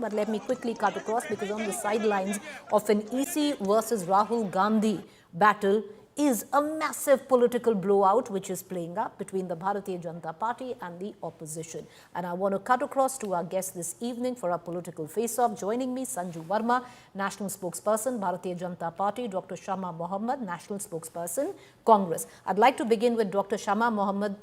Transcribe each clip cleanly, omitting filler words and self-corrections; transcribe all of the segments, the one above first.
but let me quickly cut across because on the sidelines of an EC versus Rahul Gandhi battle is a massive political blowout which is playing up between the Bharatiya Janata Party and the opposition. And I want to cut across to our guest this evening for our political face-off. Joining me, Sanju Verma, National Spokesperson, Bharatiya Janata Party, Dr. Shama Mohammed, National Spokesperson, Congress. I'd like to begin with Dr. Shama Mohammed.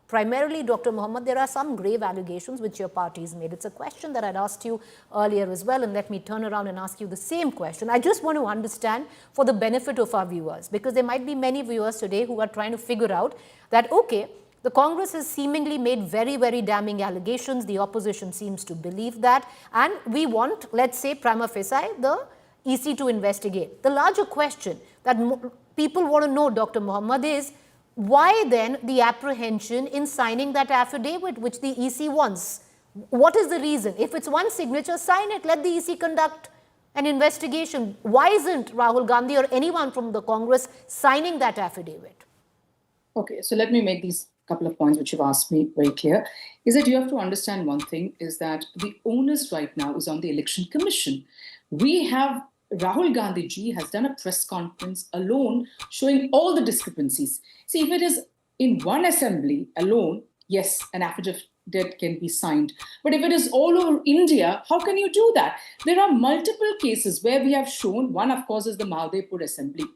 Primarily, Dr. Mohammed, there are some grave allegations which your party has made. It's a question that I'd asked you earlier as well, and let me turn around and ask you the same question. I just want to understand for the benefit of our viewers, because there might be many viewers today who are trying to figure out that, okay, the Congress has seemingly made very, very damning allegations. The opposition seems to believe that, and we want, let's say, prima facie, the EC to investigate. The larger question that people want to know, Dr. Mohammed, is why then the apprehension in signing that affidavit which the EC wants? What is the reason? If it's one signature, sign it. Let the EC conduct an investigation. Why isn't Rahul Gandhi or anyone from the Congress signing that affidavit? Okay, so let me make these couple of points which you've asked me very clear. Is that you have to understand one thing, is that the onus right now is on the Election Commission. Rahul Gandhi ji has done a press conference alone showing all the discrepancies. See, if it is in one assembly alone, yes, an affidavit can be signed. But if it is all over India, how can you do that? There are multiple cases where we have shown, one of course is the Mahadevpur assembly.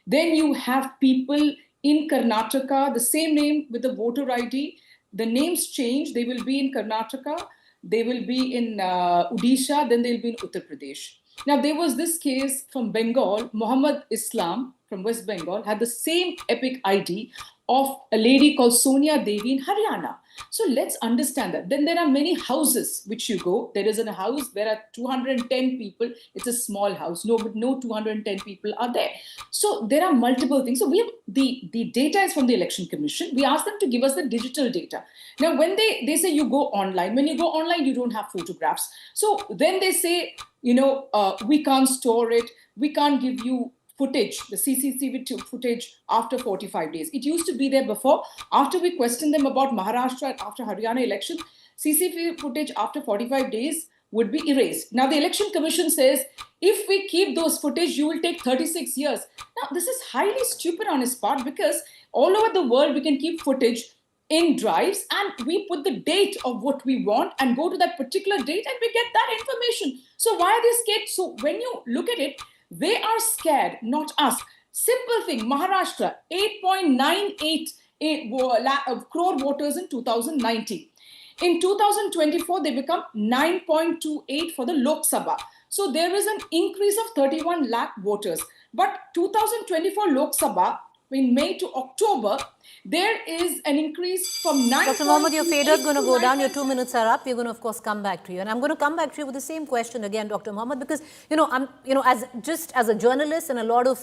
Then you have people in Karnataka, the same name with the voter ID, the names change, they will be in Karnataka, they will be in Odisha, then they'll be in Uttar Pradesh. Now, there was this case from Bengal, Muhammad Islam from West Bengal had the same epic ID of a lady called Sonia Devi in Haryana. So let's understand that. Then there are many houses which you go. There is a house, there are 210 people. It's a small house. No 210 people are there. So there are multiple things. So we have the data is from the Election Commission. We ask them to give us the digital data. Now, when they say you go online, when you go online, you don't have photographs. So then they say, we can't store it. We can't give you footage, the CCTV footage after 45 days. It used to be there before. After we questioned them about Maharashtra after Haryana election, CCTV footage after 45 days would be erased. Now the Election Commission says, if we keep those footage, you will take 36 years. Now this is highly stupid on his part, because all over the world we can keep footage in drives and we put the date of what we want and go to that particular date and we get that information. So why are they scared? So when you look at it, they are scared, not us. Simple thing, Maharashtra, 8.98 crore voters in 2019. In 2024, they become 9.28 for the Lok Sabha. So there is an increase of 31 lakh voters. But 2024 Lok Sabha, in May to October, there is an increase from 9. Dr. Mohammed, your fader is going to go down. Your 2 minutes are up. We're going to, of course, come back to you. And I'm going to come back to you with the same question again, Dr. Mohammed, because, as a journalist and a lot of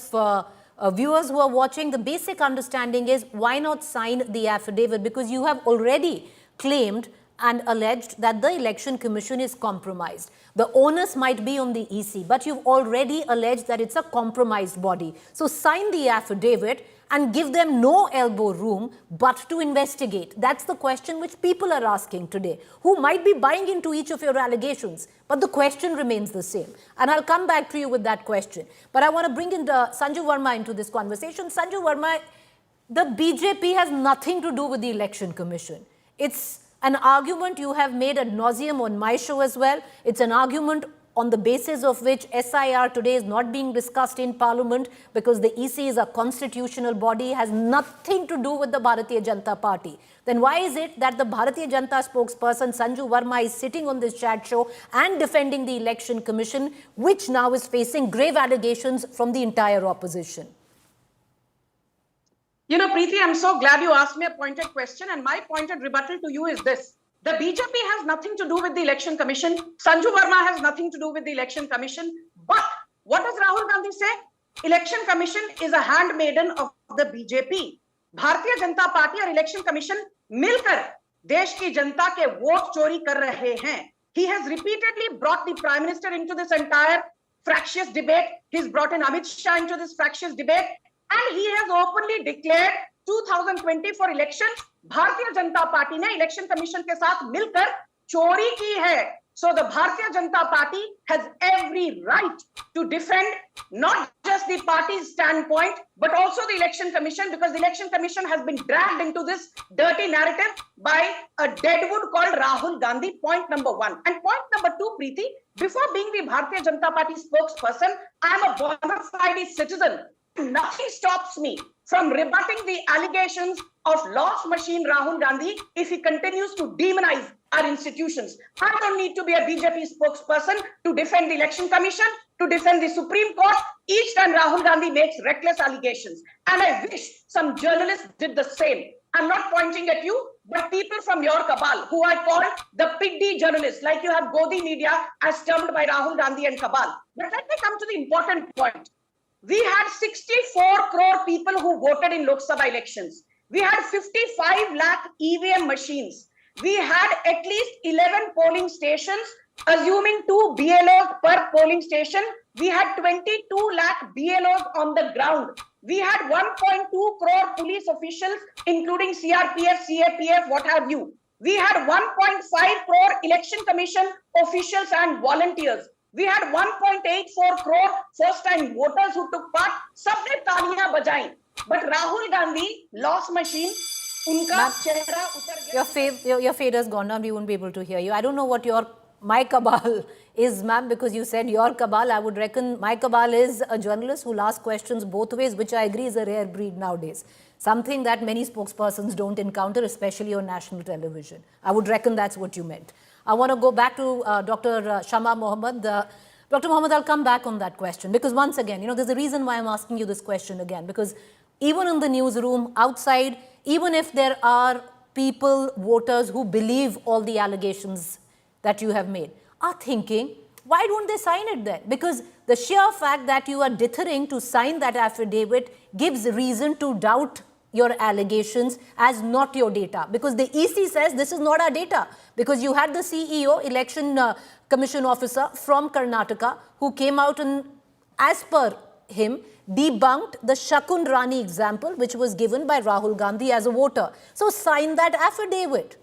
viewers who are watching, the basic understanding is why not sign the affidavit? Because you have already claimed and alleged that the Election Commission is compromised. The onus might be on the EC, but you've already alleged that it's a compromised body. So sign the affidavit and give them no elbow room but to investigate. That's the question which people are asking today, who might be buying into each of your allegations. But the question remains the same. And I'll come back to you with that question. But I want to bring in Sanju Verma into this conversation. Sanju Verma, the BJP has nothing to do with the Election Commission. It's an argument you have made ad nauseum on my show as well. It's an argument on the basis of which SIR today is not being discussed in Parliament because the EC is a constitutional body, has nothing to do with the Bharatiya Janata Party. Then why is it that the Bharatiya Janata spokesperson Sanju Verma is sitting on this chat show and defending the Election Commission, which now is facing grave allegations from the entire opposition? Preeti, I'm so glad you asked me a pointed question, and my pointed rebuttal to you is this. The BJP has nothing to do with the Election Commission. Sanju Verma has nothing to do with the Election Commission. But what does Rahul Gandhi say? Election Commission is a handmaiden of the BJP. Bharatiya Janata Party और Election Commission मिलकर देश की जनता के vote चोरी कर रहे हैं. He has repeatedly brought the Prime Minister into this entire fractious debate. He's brought in Amit Shah into this fractious debate. And he has openly declared 2024 elections Bharatiya Janata party ने election commission के साथ मिलकर चोरी की है. So the Bharatiya Janata Party has every right to defend not just the party's standpoint, but also the Election Commission, because the Election Commission has been dragged into this dirty narrative by a deadwood called Rahul Gandhi. Point number one. And point number two, Preeti, before being the Bharatiya Janata Party spokesperson, I am a bona fide citizen. Nothing stops me from rebutting the allegations of lost machine Rahul Gandhi if he continues to demonize our institutions. I don't need to be a BJP spokesperson to defend the Election Commission, to defend the Supreme Court each time Rahul Gandhi makes reckless allegations. And I wish some journalists did the same. I'm not pointing at you, but people from your cabal, who I call the piggy journalists, like you have Godi media as termed by Rahul Gandhi and cabal. But let me come to the important point. We had 64 crore people who voted in Lok Sabha elections. We had 55 lakh EVM machines. We had at least 11 polling stations, assuming 2 BLOs per polling station. We had 22 lakh BLOs on the ground. We had 1.2 crore police officials, including CRPF, CAPF, what have you. We had 1.5 crore election commission officials and volunteers. We had 1.84 crore first-time voters who took part. Sabne taaliyan bajayi. But Rahul Gandhi, lost machine, unka chehra utar gaya. Your fade has gone down. We won't be able to hear you. I don't know what my cabal is, ma'am, because you said your cabal. I would reckon my cabal is a journalist who'll ask questions both ways, which I agree is a rare breed nowadays. Something that many spokespersons don't encounter, especially on national television. I would reckon that's what you meant. I want to go back to Dr. Shama Mohammed. Dr. Mohammed, I'll come back on that question because once again, there's a reason why I'm asking you this question again, because even in the newsroom, outside, even if there are people, voters who believe all the allegations that you have made, are thinking, why don't they sign it then? Because the sheer fact that you are dithering to sign that affidavit gives reason to doubt your allegations as not your data, because the EC says this is not our data, because you had the CEO, election commission officer from Karnataka, who came out and, as per him, debunked the Shakun Rani example, which was given by Rahul Gandhi as a voter. So sign that affidavit.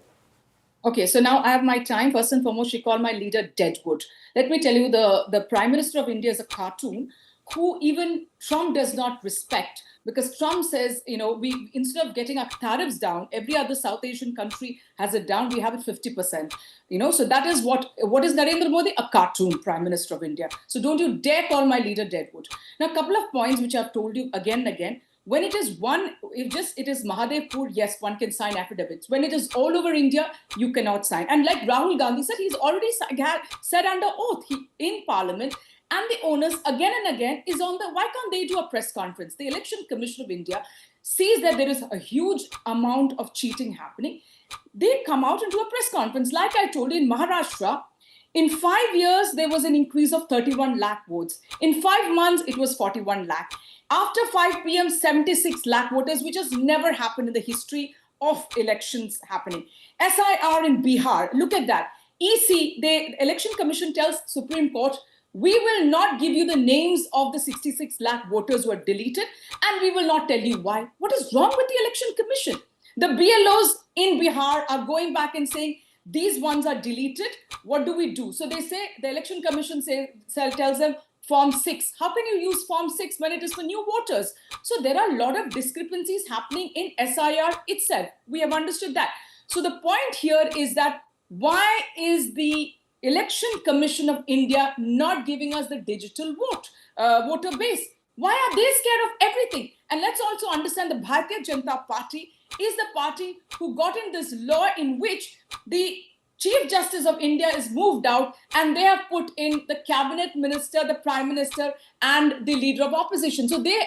Okay, so now I have my time. First and foremost, she called my leader Deadwood. Let me tell you, the Prime Minister of India is a cartoon who even Trump does not respect, because Trump says, we instead of getting our tariffs down, every other South Asian country has it down. We have it 50%. So that is what is Narendra Modi? A cartoon Prime Minister of India. So don't you dare call my leader Deadwood. Now, a couple of points which I've told you again and again. When it is it is Mahadevpur, yes, one can sign affidavits. When it is all over India, you cannot sign. And like Rahul Gandhi said, he's already said under oath in Parliament. And the onus again and again is on why can't they do a press conference? The Election Commission of India sees that there is a huge amount of cheating happening. They come out and do a press conference. Like I told you, in Maharashtra, in 5 years, there was an increase of 31 lakh votes. In 5 months, it was 41 lakh. After 5 p.m., 76 lakh voters, which has never happened in the history of elections happening. SIR in Bihar, look at that. EC, the Election Commission tells Supreme Court, we will not give you the names of the 66 lakh voters who are deleted, and we will not tell you why. What is wrong with the Election Commission? The BLOs in Bihar are going back and saying, these ones are deleted. What do we do? So they say, the Election Commission tells them, Form 6. How can you use Form 6 when it is for new voters? So there are a lot of discrepancies happening in SIR itself. We have understood that. So the point here is that why is the Election Commission of India not giving us the digital voter base? Why are they scared of everything? And let's also understand the Bharatiya Janata Party is the party who got in this law in which the Chief Justice of India is moved out and they have put in the cabinet minister, the prime minister and the leader of opposition. So they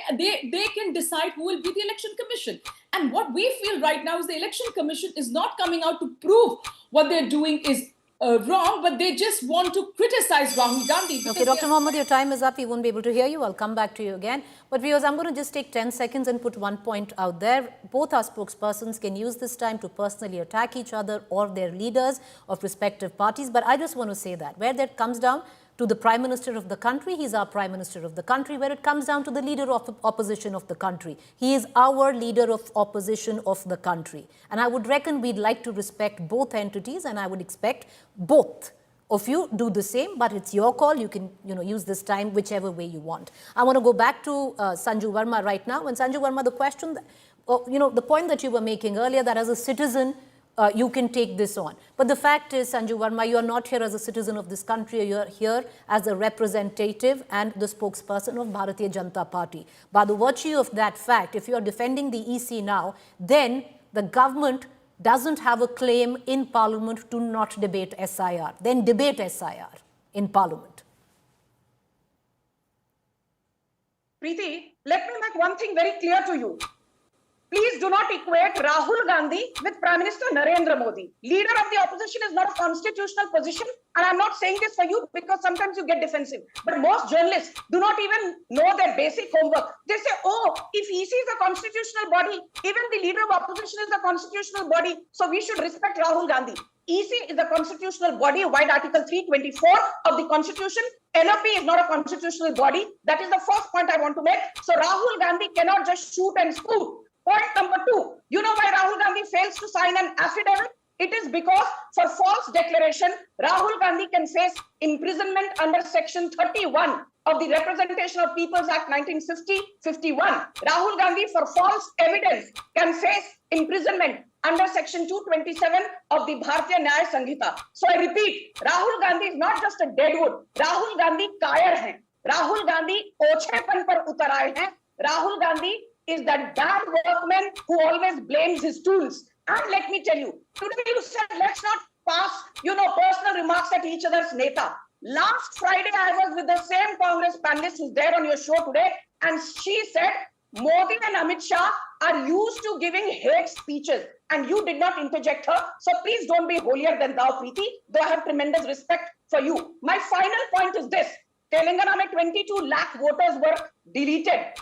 can decide who will be the election commission. And what we feel right now is the election commission is not coming out to prove what they're doing is wrong, but they just want to criticize Rahul Gandhi. Okay, Dr. Mohammed, your time is up. We won't be able to hear you. I'll come back to you again. But viewers, I'm going to just take 10 seconds and put one point out there. Both our spokespersons can use this time to personally attack each other or their leaders of respective parties. But I just want to say that where that comes down to the Prime Minister of the country, he's our Prime Minister of the country. Where it comes down to the leader of opposition of the country, he is our leader of opposition of the country. And I would reckon we'd like to respect both entities, and I would expect both of you do the same, but it's your call. You can, use this time whichever way you want. I want to go back to Sanju Verma right now. And Sanju Verma, the question, the point that you were making earlier, that as a citizen, you can take this on. But the fact is, Sanju Verma, you are not here as a citizen of this country. You are here as a representative and the spokesperson of Bharatiya Janata Party. By the virtue of that fact, if you are defending the EC now, then the government doesn't have a claim in Parliament to not debate SIR. Then debate SIR in Parliament. Preeti, let me make one thing very clear to you. Please do not equate Rahul Gandhi with Prime Minister Narendra Modi. Leader of the opposition is not a constitutional position, and I'm not saying this for you because sometimes you get defensive. But most journalists do not even know their basic homework. They say, oh, if EC is a constitutional body, even the leader of opposition is a constitutional body, so we should respect Rahul Gandhi. EC is a constitutional body, via Article 324 of the Constitution. NOP is not a constitutional body. That is the first point I want to make. So Rahul Gandhi cannot just shoot and scoot. Point number 2, you know why Rahul Gandhi fails to sign an affidavit? It is because for false declaration, Rahul Gandhi can face imprisonment under Section 31 of the Representation of Peoples Act 1950-51. Rahul Gandhi for false evidence can face imprisonment under Section 227 of the Bharatiya Nyaya Sanghita. So I repeat, Rahul Gandhi is not just a deadwood. Rahul Gandhi kayer hai. Rahul Gandhi ochepan par utar aaye hain. Rahul Gandhi is that bad workman who always blames his tools. And let me tell you, today you said, let's not pass, personal remarks at each other's neta. Last Friday, I was with the same Congress panelist who's there on your show today, and she said, Modi and Amit Shah are used to giving hate speeches, and you did not interject her. So please don't be holier than thou, Preeti, though I have tremendous respect for you. My final point is this. Telangana mein 22 lakh voters were deleted.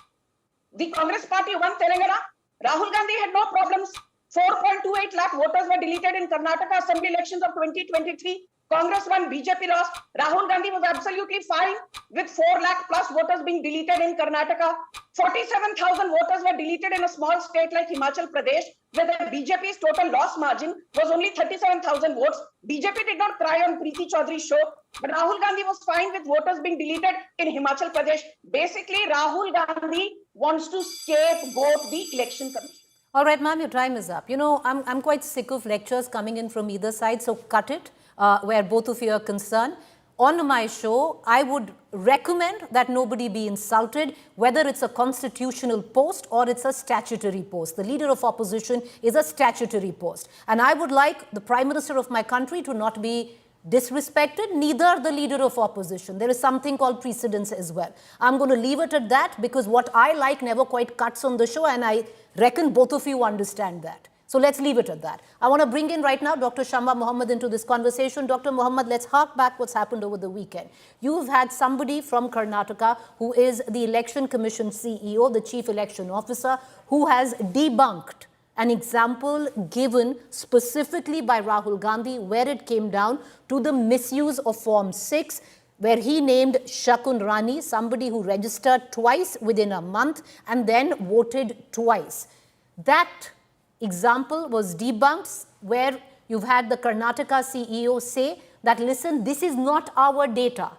The Congress party won Telangana. Rahul Gandhi had no problems. 4.28 lakh voters were deleted in Karnataka Assembly elections of 2023. Congress won, BJP lost. Rahul Gandhi was absolutely fine with 4 lakh plus voters being deleted in Karnataka. 47,000 voters were deleted in a small state like Himachal Pradesh, where the BJP's total loss margin was only 37,000 votes. BJP did not cry on Preeti Chaudhary's show, but Rahul Gandhi was fine with voters being deleted in Himachal Pradesh. Basically, Rahul Gandhi wants to scapegoat the election commission. All right, ma'am, your time is up. I'm quite sick of lectures coming in from either side, so cut it where both of you are concerned. On my show, I would recommend that nobody be insulted, whether it's a constitutional post or it's a statutory post. The leader of opposition is a statutory post. And I would like the Prime Minister of my country to not be disrespected, neither the leader of opposition. There is something called precedence as well. I'm going to leave it at that because what I like never quite cuts on the show, and I reckon both of you understand that. So let's leave it at that. I want to bring in right now Dr. Shamba Mohammed into this conversation. Dr. Mohammed, let's hark back what's happened over the weekend. You've had somebody from Karnataka who is the Election Commission CEO, the Chief Election Officer, who has debunked an example given specifically by Rahul Gandhi where it came down to the misuse of Form 6, where he named Shakun Rani, somebody who registered twice within a month and then voted twice. That example was debunked, where you've had the Karnataka CEO say that, listen, this is not our data.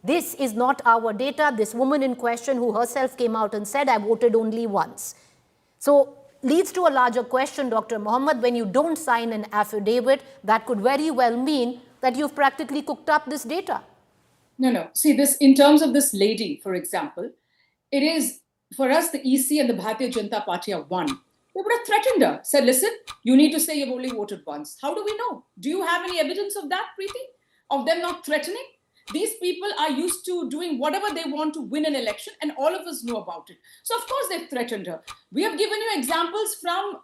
This is not our data. This woman in question who herself came out and said, I voted only once. So leads to a larger question, Dr. Mohammed, when you don't sign an affidavit, that could very well mean that you've practically cooked up this data. No. See, this in terms of this lady, for example, it is, for us, the EC and the Bharatiya Janata Party are one. They would have threatened her, said, listen, you need to say you've only voted once. How do we know? Do you have any evidence of that, Preeti? Of them not threatening? These people are used to doing whatever they want to win an election, and all of us know about it. So, of course, they've threatened her. We have given you examples from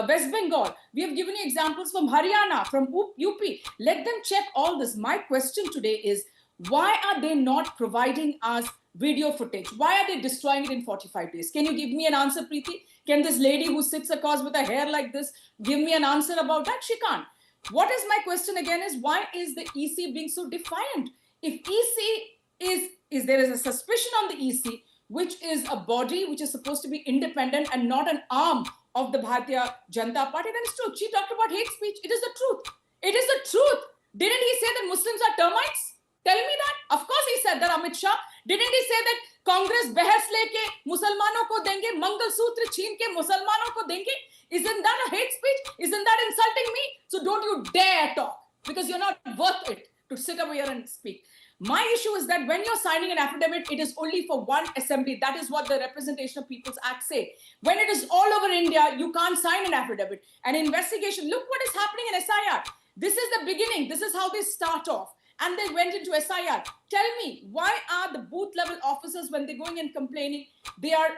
West Bengal. We have given you examples from Haryana, from UP. Let them check all this. My question today is, why are they not providing us video footage? Why are they destroying it in 45 days? Can you give me an answer, Preeti? Can this lady who sits across with her hair like this give me an answer about that? She can't. What is my question again is, why is the EC being so defiant? If EC is there is a suspicion on the EC, which is a body which is supposed to be independent and not an arm of the Bharatiya Janata Party, then it's true. She talked about hate speech. It is the truth. It is the truth. Didn't he say that Muslims are termites? Tell me that. Of course he said that, Amit Shah. Didn't he say that Congress behas leke Musalmano ko denge, Mangal Sutra chheen ke Musalmano ko denge? Isn't that a hate speech? Isn't that insulting me? So don't you dare talk, because you're not worth it to sit over here and speak. My issue is that when you're signing an affidavit, it is only for one assembly. That is what the Representation of People's Act say. When it is all over India, you can't sign an affidavit. An investigation, look what is happening in SIR. This is the beginning. This is how they start off. And they went into SIR. Tell me, why are the booth level officers, when they're going and complaining, they are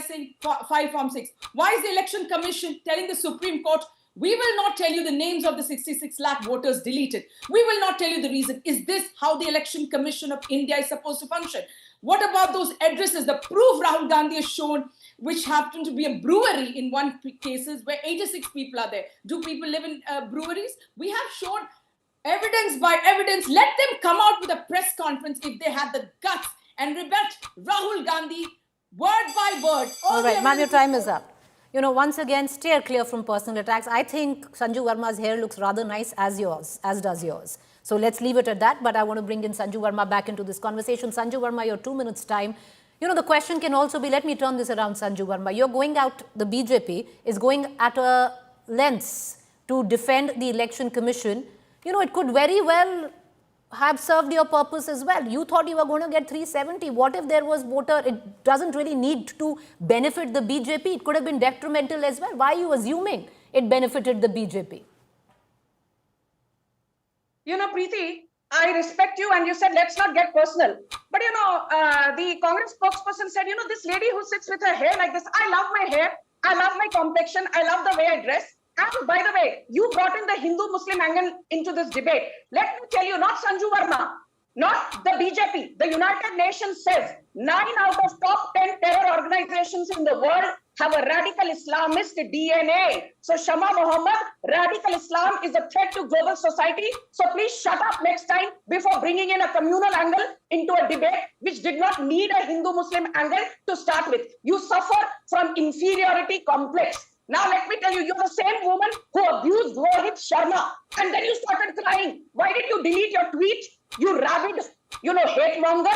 saying file form 6. Why is the Election Commission telling the Supreme Court, we will not tell you the names of the 66 lakh voters deleted. We will not tell you the reason. Is this how the Election Commission of India is supposed to function? What about those addresses, the proof Rahul Gandhi has shown, which happened to be a brewery in one cases where 86 people are there? Do people live in breweries? We have shown evidence by evidence. Let them come out with a press conference if they had the guts and rebut Rahul Gandhi word by word. All right, ma'am, your time is up. You know, once again, steer clear from personal attacks. I think Sanju Verma's hair looks rather nice as yours, as does yours. So let's leave it at that. But I want to bring in Sanju Verma back into this conversation. Sanju Verma, your 2 minutes time. You know, the question can also be, let me turn this around, Sanju Verma. You're going out, the BJP is going at a length to defend the Election Commission. You know, it could very well have served your purpose as well. You thought you were going to get 370. What if there was voter? It doesn't really need to benefit the BJP. It could have been detrimental as well. Why are you assuming it benefited the BJP? You know, Preeti, I respect you and you said, let's not get personal. But, you know, the Congress spokesperson said, you know, this lady who sits with her hair like this, I love my hair. I love my complexion. I love the way I dress. And by the way, you brought in the Hindu-Muslim angle into this debate. Let me tell you, not Sanju Verma, not the BJP. The United Nations says 9 out of top 10 terror organizations in the world have a radical Islamist DNA. So Shama Muhammad, radical Islam is a threat to global society. So please shut up next time before bringing in a communal angle into a debate which did not need a Hindu-Muslim angle to start with. You suffer from inferiority complex. Now let me tell you, you're the same woman who abused Rohit Sharma and then you started crying. Why did you delete your tweet? You rabid, you know, hate monger.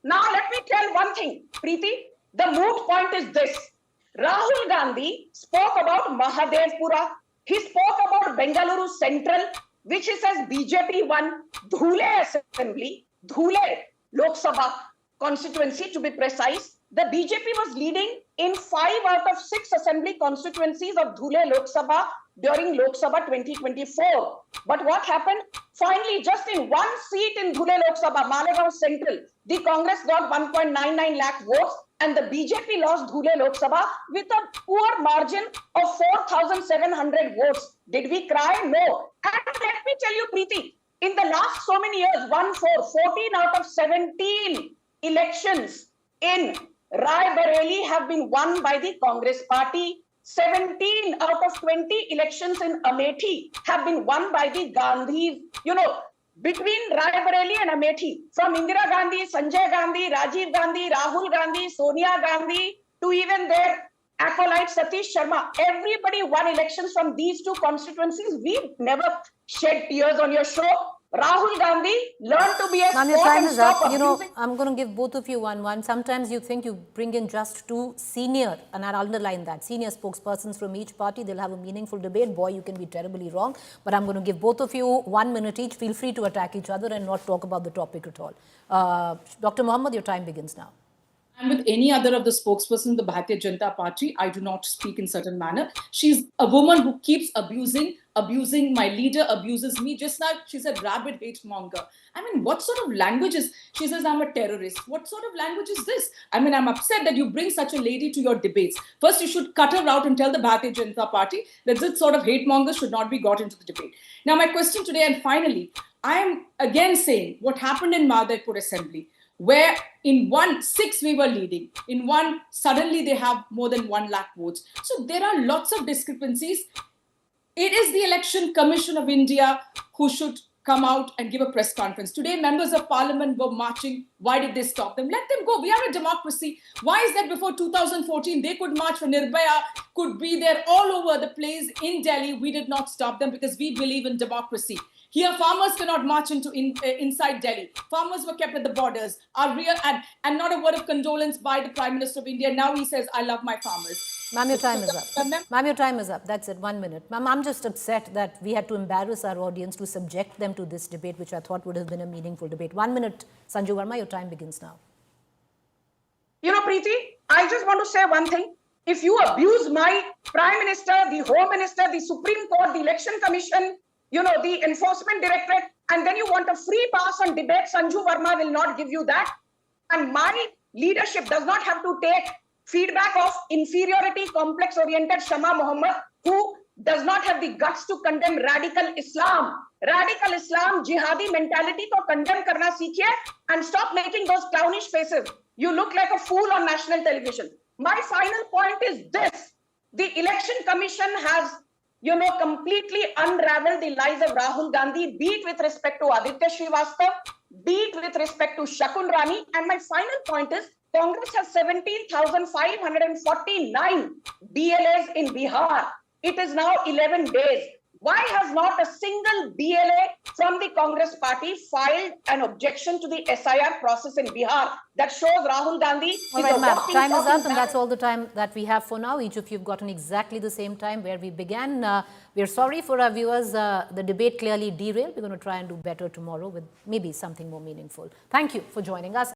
Now let me tell one thing, Preeti. The moot point is this. Rahul Gandhi spoke about Mahadevpura. He spoke about Bengaluru Central, which he says BJP won. Dhule Assembly, Dhule Lok Sabha constituency to be precise. The BJP was leading in 5 out of 6 assembly constituencies of Dhule Lok Sabha during Lok Sabha 2024. But what happened? Finally, just in 1 seat in Dhule Lok Sabha, Malegaon Central, the Congress got 1.99 lakh votes and the BJP lost Dhule Lok Sabha with a poor margin of 4,700 votes. Did we cry? No. And let me tell you, Preeti, in the last so many years, 14 out of 17 elections in Rai Bareli have been won by the Congress party. 17 out of 20 elections in Amethi have been won by the Gandhis. You know, between Rai Bareli and Amethi, from Indira Gandhi, Sanjay Gandhi, Rajiv Gandhi, Rahul Gandhi, Sonia Gandhi, to even their acolyte Satish Sharma, everybody won elections from these 2 constituencies. We never shed tears on your show. Rahul Gandhi, learn to be a Ma'am, your sport time and is up. stop You know, abusing. I'm going to give both of you one. Sometimes you think you bring in just 2 senior, and I'll underline that, senior spokespersons from each party. They'll have a meaningful debate. Boy, you can be terribly wrong. But I'm going to give both of you 1 minute each. Feel free to attack each other and not talk about the topic at all. Dr. Mohammed, your time begins now. And with any other of the spokesperson of the Bharatiya Janata Party, I do not speak in certain manner. She's a woman who keeps abusing my leader, abuses me. Just now, she said rabid hate monger. I mean, what sort of language is, she says I'm a terrorist. What sort of language is this? I mean, I'm upset that you bring such a lady to your debates. First, you should cut her out and tell the Bharatiya Janata Party that this sort of hate monger should not be got into the debate. Now, my question today, and finally, I am again saying what happened in Mahadevpur Assembly, where in 6 we were leading, in 1 suddenly they have more than 1 lakh votes. So there are lots of discrepancies. It is the Election Commission of India who should come out and give a press conference. Today, members of parliament were marching. Why did they stop them? Let them go. We are a democracy. Why is that before 2014 they could march for Nirbhaya, could be there all over the place in Delhi? We did not stop them because we believe in democracy. Here, farmers cannot march inside Delhi. Farmers were kept at the borders. And not a word of condolence by the Prime Minister of India. Now he says, I love my farmers. Ma'am, your time is up. Ma'am, your time is up. That's it. 1 minute. Ma'am, I'm just upset that we had to embarrass our audience to subject them to this debate, which I thought would have been a meaningful debate. 1 minute, Sanju Verma, your time begins now. You know, Preeti, I just want to say one thing. If you abuse my Prime Minister, the Home Minister, the Supreme Court, the Election Commission, you know, the Enforcement Directorate, and then you want a free pass on debate, Sanju Verma will not give you that. And my leadership does not have to take feedback of inferiority complex-oriented Shama Muhammad, who does not have the guts to condemn radical Islam. Radical Islam, jihadi mentality ko condemn karna seekhiye and stop making those clownish faces. You look like a fool on national television. My final point is this. The Election Commission has, you know, completely unraveled the lies of Rahul Gandhi, be it with respect to Aditya Srivastav, be it with respect to Shakun Rani. And my final point is, Congress has 17,549 BLAs in Bihar. It is now 11 days. Why has not a single BLA from the Congress party filed an objection to the SIR process in Bihar? That shows Rahul Gandhi All right, ma'am. Time is up, and that's all the time that we have for now. Each of you have gotten exactly the same time where we began. We're sorry for our viewers. The debate clearly derailed. We're going to try and do better tomorrow with maybe something more meaningful. Thank you for joining us.